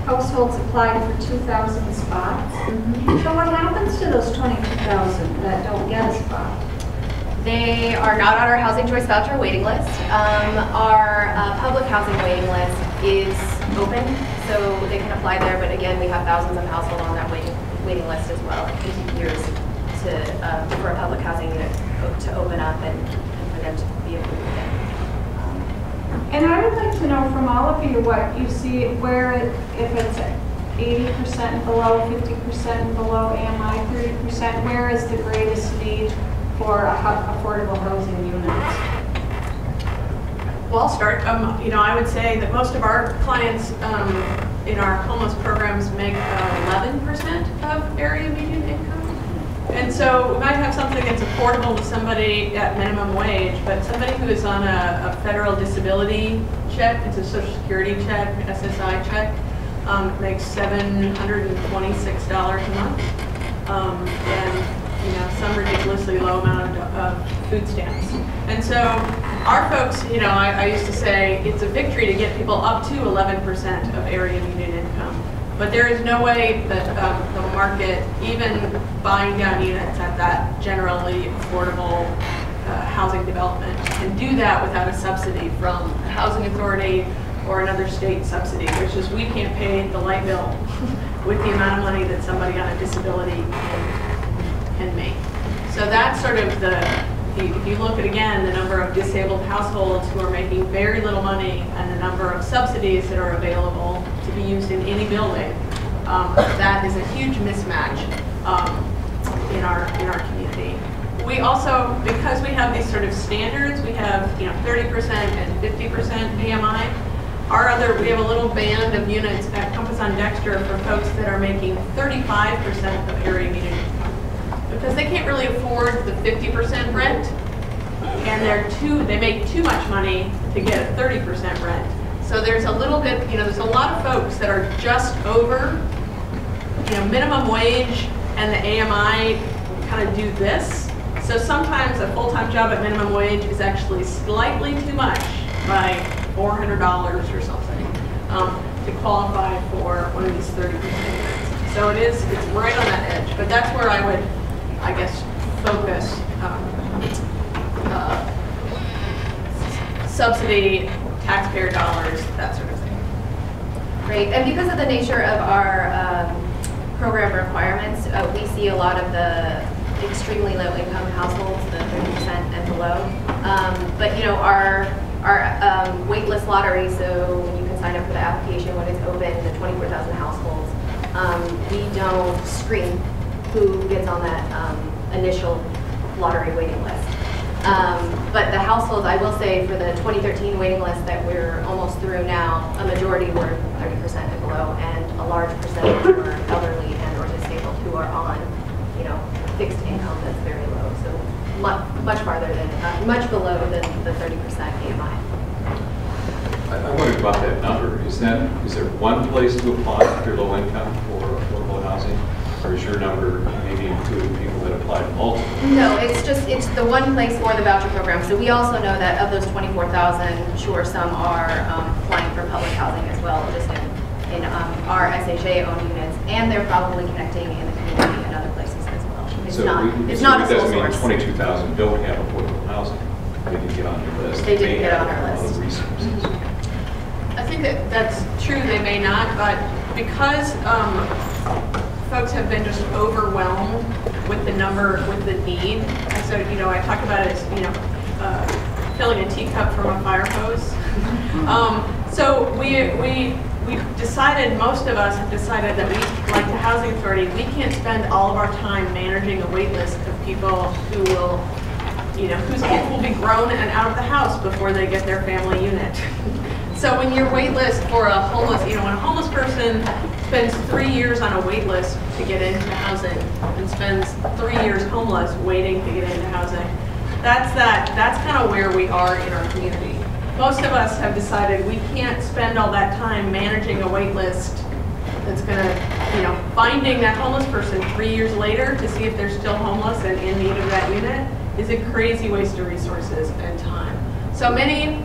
households applied for 2,000 spots. So what happens to those 22,000 that don't get a spot?
They are not on our Housing Choice Voucher waiting list. Our public housing waiting list is open, so they can apply there, but again, we have thousands of households on that waiting list as well. It takes years for a public housing unit to open up and for them to be approved again.
And I would like to know from all of you what you see, where if it's 80% below, 50% below AMI, 30%, where is the greatest need for affordable housing units?
Well, I'll start. You know, I would say that most of our clients in our homeless programs make 11% of area median income. And so we might have something that's affordable to somebody at minimum wage, but somebody who is on a federal disability check, it's a Social Security check, SSI check, makes $726 a month. And you know, some ridiculously low amount of food stamps. And so our folks, you know, I used to say it's a victory to get people up to 11% of area median income. But there is no way that the market, even buying down units at that generally affordable housing development, can do that without a subsidy from a housing authority or another state subsidy, which is we can't pay the light bill with the amount of money that somebody on a disability can make. So that's sort of if you look at, again, the number of disabled households who are making very little money and the number of subsidies that are available to be used in any building, that is a huge mismatch in our community. We also, because we have these sort of standards, we have 30% and 50% AMI. We have a little band of units at Compass on Dexter for folks that are making 35% of area median income. Because they can't really afford the 50% rent, and they make too much money to get a 30% rent. So there's a little bit, there's a lot of folks that are just over, minimum wage, and the AMI kind of do this. So sometimes a full-time job at minimum wage is actually slightly too much by $400 or something to qualify for one of these 30% rents. So it's right on that edge, but that's where I would, I guess, focus subsidy, taxpayer dollars, that sort of thing.
Great, and because of the nature of our program requirements, we see a lot of the extremely low income households, the 30% and below. But our wait list lottery, so when you can sign up for the application when it's open, the 24,000 households, we don't screen who gets on that initial lottery waiting list. But the households, I will say, for the 2013 waiting list that we're almost through now, a majority were 30% and below, and a large percentage were elderly and or disabled who are on, fixed income that's very low. So much farther than, much below than the 30% AMI.
I wondered about that number. Is there one place to apply if you're low income for affordable housing? Or is your number maybe including people that applied multiple?
No, it's the one place for the voucher program. So we also know that of those 24,000, sure, some are applying for public housing as well, just in our SHA-owned units, and they're probably connecting in the community and other places as well. It's not a sole source.
It doesn't mean 22,000 don't have affordable housing. They didn't get on your list.
They didn't get on our
list. Resources.
I think that's true, they may not, but because folks have been just overwhelmed with the number, with the need. And so, I talk about it as, filling a teacup from a fire hose. So we decided, most of us have decided that we, like the Housing Authority, we can't spend all of our time managing a wait list of people who will, whose kids will be grown and out of the house before they get their family unit. So when your wait list for a homeless, when a homeless person spends 3 years on a wait list to get into housing and spends 3 years homeless waiting to get into housing, that's kind of where we are in our community. Most of us have decided we can't spend all that time managing a wait list that's going to, finding that homeless person 3 years later to see if they're still homeless and in need of that unit is a crazy waste of resources and time. So many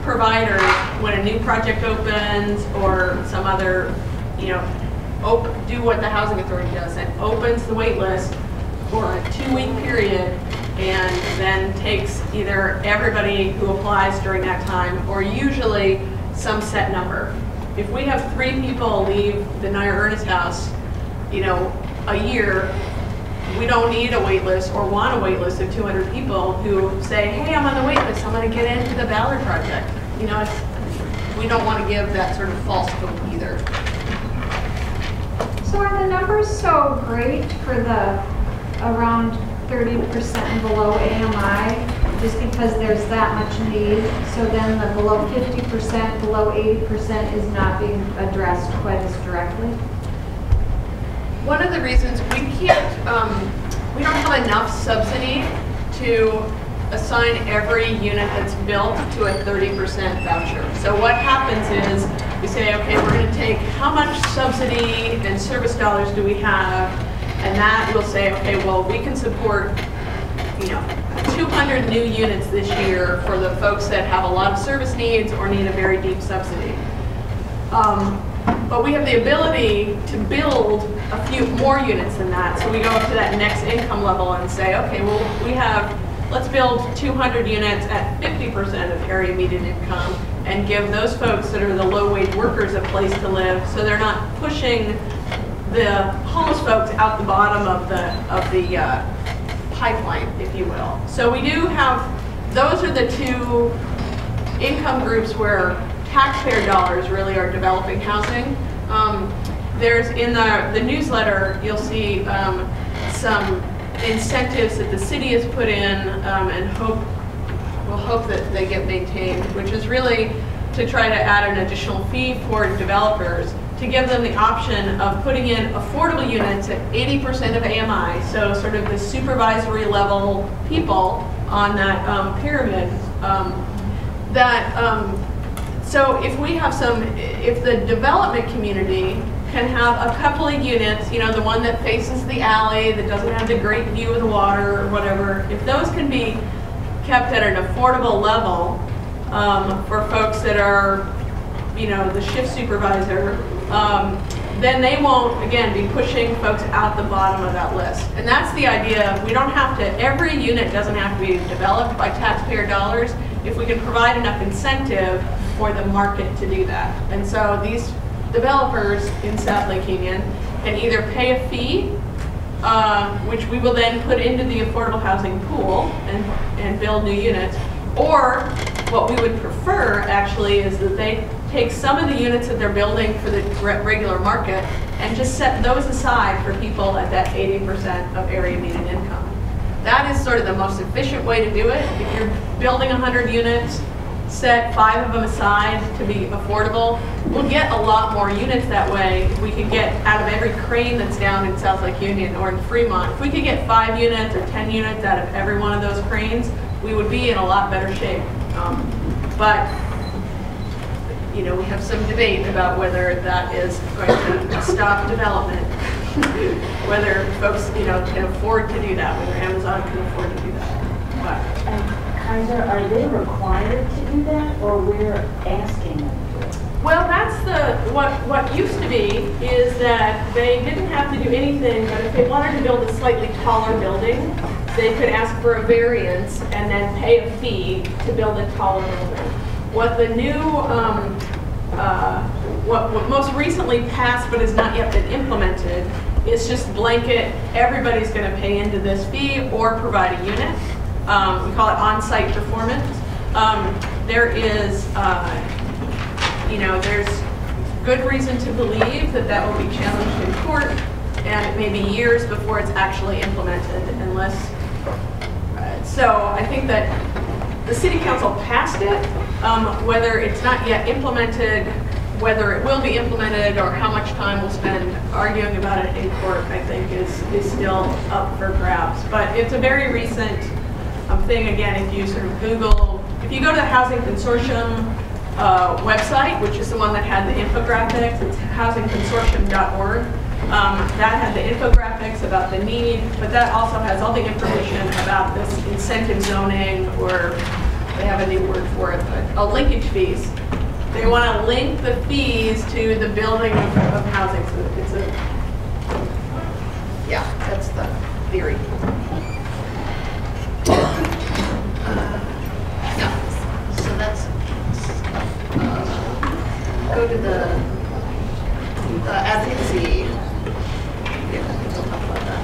providers, when a new project opens or some other, do what the Housing Authority does and opens the wait list for a 2-week period and then takes either everybody who applies during that time or usually some set number. If we have 3 people leave the Nair Ernest House, a year, we don't need a wait list or want a wait list of 200 people who say, hey, I'm on the wait list, I'm going to get into the Ballard Project. We don't want to give that sort of false hope either.
So are the numbers so great for the around 30% and below AMI just because there's that much need? So then the below 50%, below 80% is not being addressed quite as directly?
One of the reasons we can't, we don't have enough subsidy to assign every unit that's built to a 30% voucher. So what happens is we say, okay, we're going to take how much subsidy and service dollars do we have, and that will say, okay, well, we can support 200 new units this year for the folks that have a lot of service needs or need a very deep subsidy. But we have the ability to build a few more units than that. So we go up to that next income level and say, okay, well, let's build 200 units at 50% of area median income and give those folks that are the low-wage workers a place to live so they're not pushing the homeless folks out the bottom of the pipeline, if you will. So we do have, those are the 2 income groups where taxpayer dollars really are developing housing. There's in the newsletter, you'll see some incentives that the city has put in and we'll hope that they get maintained, which is really to try to add an additional fee for developers to give them the option of putting in affordable units at 80% of AMI, so sort of the supervisory level people on that pyramid. So if the development community can have a couple of units, the one that faces the alley, that doesn't have the great view of the water or whatever, if those can be kept at an affordable level for folks that are, the shift supervisor, then they won't, again, be pushing folks out the bottom of that list. And that's the idea. We don't have to, every unit doesn't have to be developed by taxpayer dollars if we can provide enough incentive for the market to do that. And so these developers in South Lake Union can either pay a fee, which we will then put into the affordable housing pool and build new units, or what we would prefer actually is that they take some of the units that they're building for the regular market and just set those aside for people at that 80% of area median income. That is sort of the most efficient way to do it. If you're building 100 units, set 5 of them aside to be affordable. We'll get a lot more units that way if we could get out of every crane that's down in South Lake Union or in Fremont. If we could get 5 units or 10 units out of every one of those cranes, we would be in a lot better shape. But we have some debate about whether that is going to stop development. whether folks, can afford to do that, whether Amazon can afford to do that. But,
And Kiser, are they required to do that, or we're asking them to do it?
well, that's what used to be is that they didn't have to do anything, but if they wanted to build a slightly taller building, they could ask for a variance and then pay a fee to build a taller building. What the new, what most recently passed but has not yet been implemented is just blanket, everybody's going to pay into this fee or provide a unit. We call it on-site performance. There is, there's good reason to believe that that will be challenged in court, and it may be years before it's actually implemented unless, so I think that the city council passed it, whether it's not yet implemented, whether it will be implemented, or how much time we'll spend arguing about it in court, I think is still up for grabs. But it's a very recent thing. Again, if you sort of Google, if you go to the Housing Consortium website, which is the one that had the infographics, it's housingconsortium.org. That had the infographics about the need, but that also has all the information about this incentive zoning, or they have a new word for it, but linkage fees. They want to link the fees to the building of housing. So it's a, yeah, that's the theory.
Yeah, so that's, go to the advocacy. Yeah, we'll talk about that.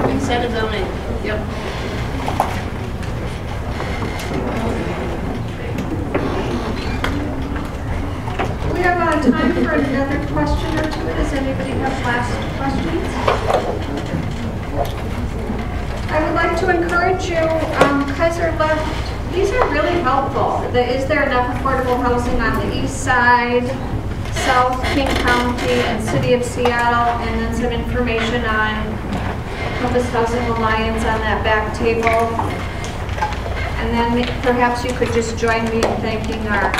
Incentive zoning. Yep.
We have time for another question or two. Does anybody have last questions? I would like to encourage you, Kiser left, these are really helpful. Is there enough affordable housing on the east side, South King County, and City of Seattle, and then some information on Compass Housing Alliance on that back table. And then perhaps you could just join me in thanking our